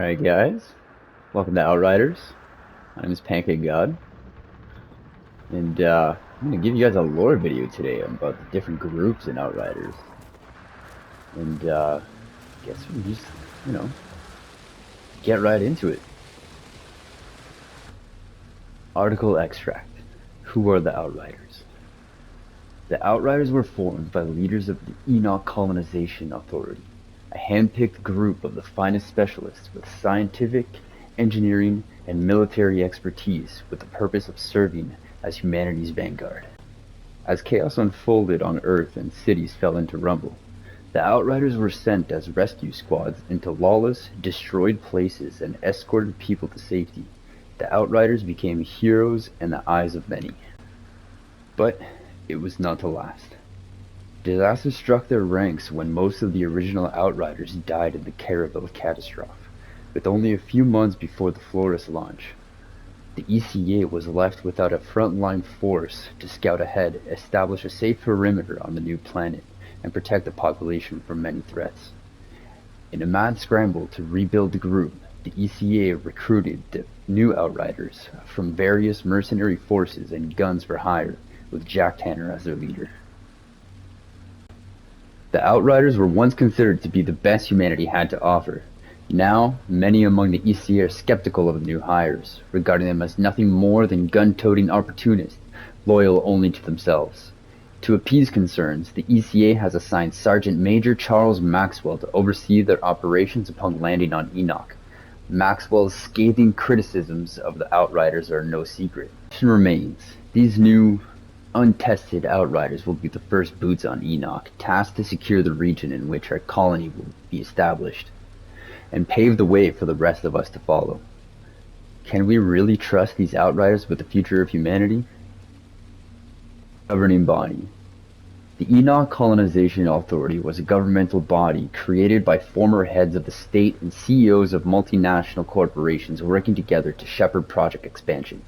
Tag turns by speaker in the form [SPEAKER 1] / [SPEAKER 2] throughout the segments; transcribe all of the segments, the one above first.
[SPEAKER 1] Alright guys, welcome to Outriders. My name is Pancake God, and I'm going to give you guys a lore video today about the different groups in Outriders. And I guess we can just, get right into it. Article Extract. Who are the Outriders? The Outriders were formed by leaders of the Enoch Colonization Authority, a hand-picked group of the finest specialists with scientific, engineering, and military expertise with the purpose of serving as humanity's vanguard. As chaos unfolded on Earth and cities fell into rumble, the Outriders were sent as rescue squads into lawless, destroyed places and escorted people to safety. The Outriders became heroes in the eyes of many. But it was not to last. Disaster struck their ranks when most of the original Outriders died in the Caravel catastrophe, with only a few months before the Flores launch. The ECA was left without a front-line force to scout ahead, establish a safe perimeter on the new planet, and protect the population from many threats. In a mad scramble to rebuild the group, the ECA recruited the new Outriders from various mercenary forces and guns for hire, with Jack Tanner as their leader. The Outriders were once considered to be the best humanity had to offer. Now, many among the ECA are skeptical of the new hires, regarding them as nothing more than gun-toting opportunists, loyal only to themselves. To appease concerns, the ECA has assigned Sergeant Major Charles Maxwell to oversee their operations upon landing on Enoch. Maxwell's scathing criticisms of the Outriders are no secret. The question remains, these new, untested Outriders will be the first boots on Enoch, tasked to secure the region in which our colony will be established, and pave the way for the rest of us to follow. Can we really trust these Outriders with the future of humanity? Governing body. The Enoch Colonization Authority was a governmental body created by former heads of the state and CEOs of multinational corporations working together to shepherd project expansion.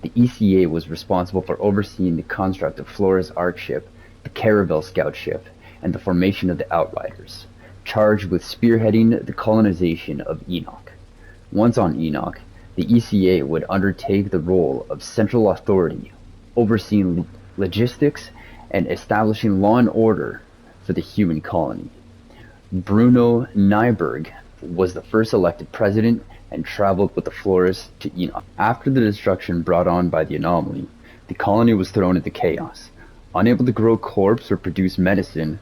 [SPEAKER 1] The ECA was responsible for overseeing the construct of Flores Ark ship, the Caravel scout ship, and the formation of the Outriders, charged with spearheading the colonization of Enoch. Once on Enoch, the ECA would undertake the role of central authority, overseeing logistics and establishing law and order for the human colony. Bruno Nyberg was the first elected president and traveled with the Flores to Enoch. After the destruction brought on by the anomaly, the colony was thrown into chaos. Unable to grow crops or produce medicine,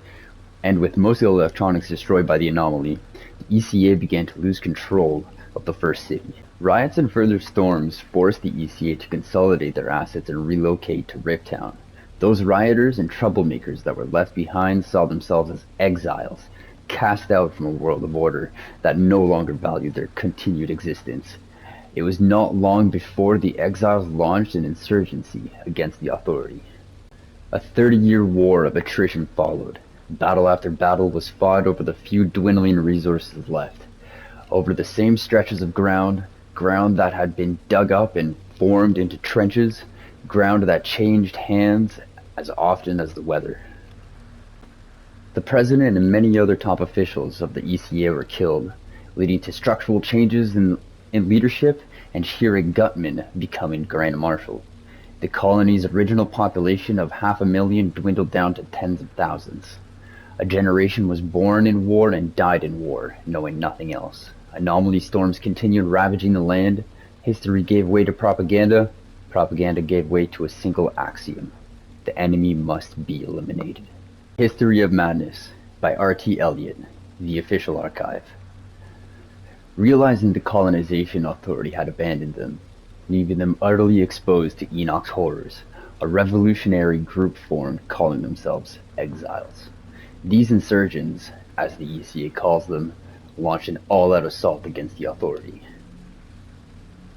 [SPEAKER 1] and with most of the electronics destroyed by the anomaly, the ECA began to lose control of the first city. Riots and further storms forced the ECA to consolidate their assets and relocate to Rift Town. Those rioters and troublemakers that were left behind saw themselves as exiles, cast out from a world of order that no longer valued their continued existence. It was not long before the exiles launched an insurgency against the authority. A 30-year war of attrition followed. Battle after battle was fought over the few dwindling resources left. Over the same stretches of ground that had been dug up and formed into trenches, ground that changed hands as often as the weather. The president and many other top officials of the ECA were killed, leading to structural changes in leadership and Shira Gutman becoming Grand Marshal. The colony's original population of 500,000 dwindled down to tens of thousands. A generation was born in war and died in war, knowing nothing else. Anomaly storms continued ravaging the land. History gave way to propaganda. Propaganda gave way to a single axiom: the enemy must be eliminated. History of Madness by R.T. Elliott, the official archive. Realizing the colonization authority had abandoned them, leaving them utterly exposed to Enoch's horrors, a revolutionary group formed calling themselves Exiles. These insurgents, as the ECA calls them, launched an all-out assault against the authority.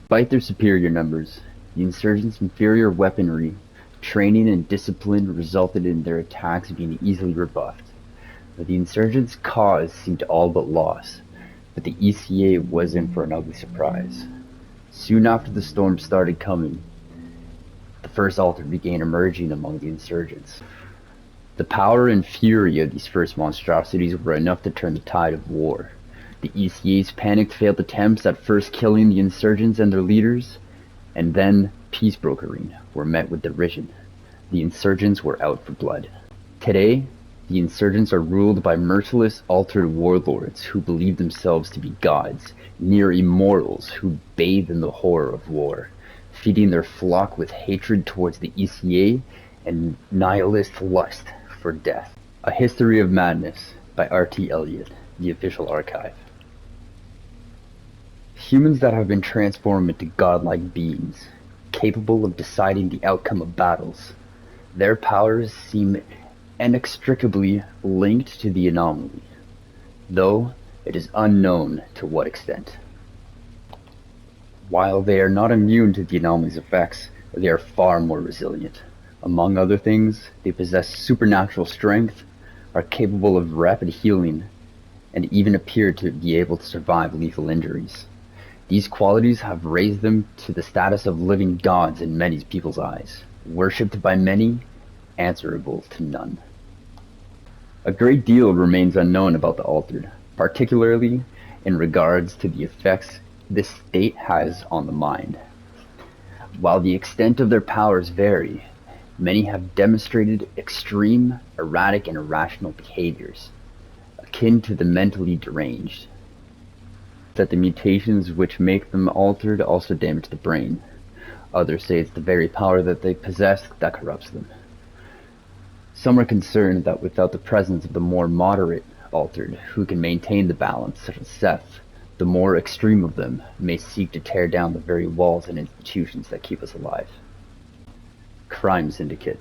[SPEAKER 1] Despite their superior numbers, the insurgents' inferior weaponry, training, and discipline resulted in their attacks being easily rebuffed. But the insurgents' cause seemed all but lost, but the ECA was in for an ugly surprise. Soon after the storm started coming, the first altar began emerging among the insurgents. The power and fury of these first monstrosities were enough to turn the tide of war. The ECA's panicked failed attempts at first killing the insurgents and their leaders, and then peace brokering were met with derision. The insurgents were out for blood. Today, the insurgents are ruled by merciless, altered warlords who believe themselves to be gods, near immortals who bathe in the horror of war, feeding their flock with hatred towards the ECA and nihilist lust for death. A History of Madness by R.T. Elliott, the official archive. Humans that have been transformed into godlike beings, capable of deciding the outcome of battles. Their powers seem inextricably linked to the anomaly, though it is unknown to what extent. While they are not immune to the anomaly's effects, they are far more resilient. Among other things, they possess supernatural strength, are capable of rapid healing, and even appear to be able to survive lethal injuries. These qualities have raised them to the status of living gods in many people's eyes, worshipped by many, answerable to none. A great deal remains unknown about the Altered, particularly in regards to the effects this state has on the mind. While the extent of their powers vary, many have demonstrated extreme, erratic, and irrational behaviors, akin to the mentally deranged. That the mutations which make them altered also damage the brain. Others say it's the very power that they possess that corrupts them. Some are concerned that without the presence of the more moderate altered, who can maintain the balance, such as Seth, the more extreme of them may seek to tear down the very walls and institutions that keep us alive. Crime Syndicate.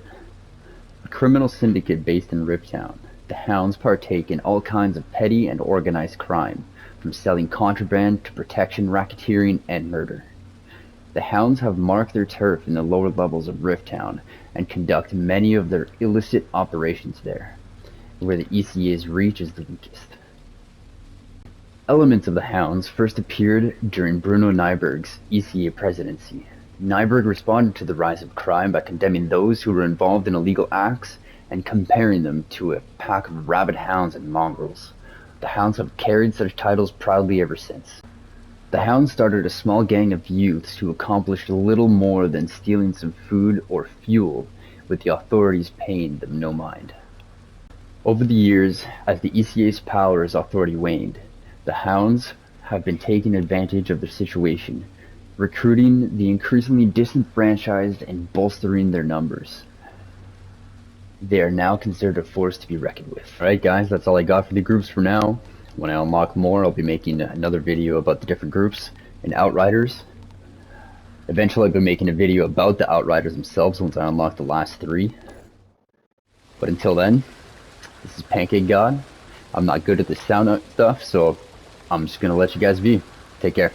[SPEAKER 1] A criminal syndicate based in Riptown, the Hounds partake in all kinds of petty and organized crime, from selling contraband to protection, racketeering, and murder. The Hounds have marked their turf in the lower levels of Rifttown and conduct many of their illicit operations there, where the ECA's reach is the weakest. Elements of the Hounds first appeared during Bruno Nyberg's ECA presidency. Nyberg responded to the rise of crime by condemning those who were involved in illegal acts and comparing them to a pack of rabid hounds and mongrels. The Hounds have carried such titles proudly ever since. The Hounds started a small gang of youths who accomplished little more than stealing some food or fuel, with the authorities paying them no mind. Over the years, as the ECA's power as authority waned, the Hounds have been taking advantage of their situation, recruiting the increasingly disenfranchised and bolstering their numbers. They are now considered a force to be reckoned with. Alright guys, that's all I got for the groups for now. When I unlock more, I'll be making another video about the different groups and Outriders. Eventually I'll be making a video about the Outriders themselves once I unlock the last 3. But until then, this is Pancake God. I'm not good at the sound stuff, so I'm just gonna let you guys be. Take care.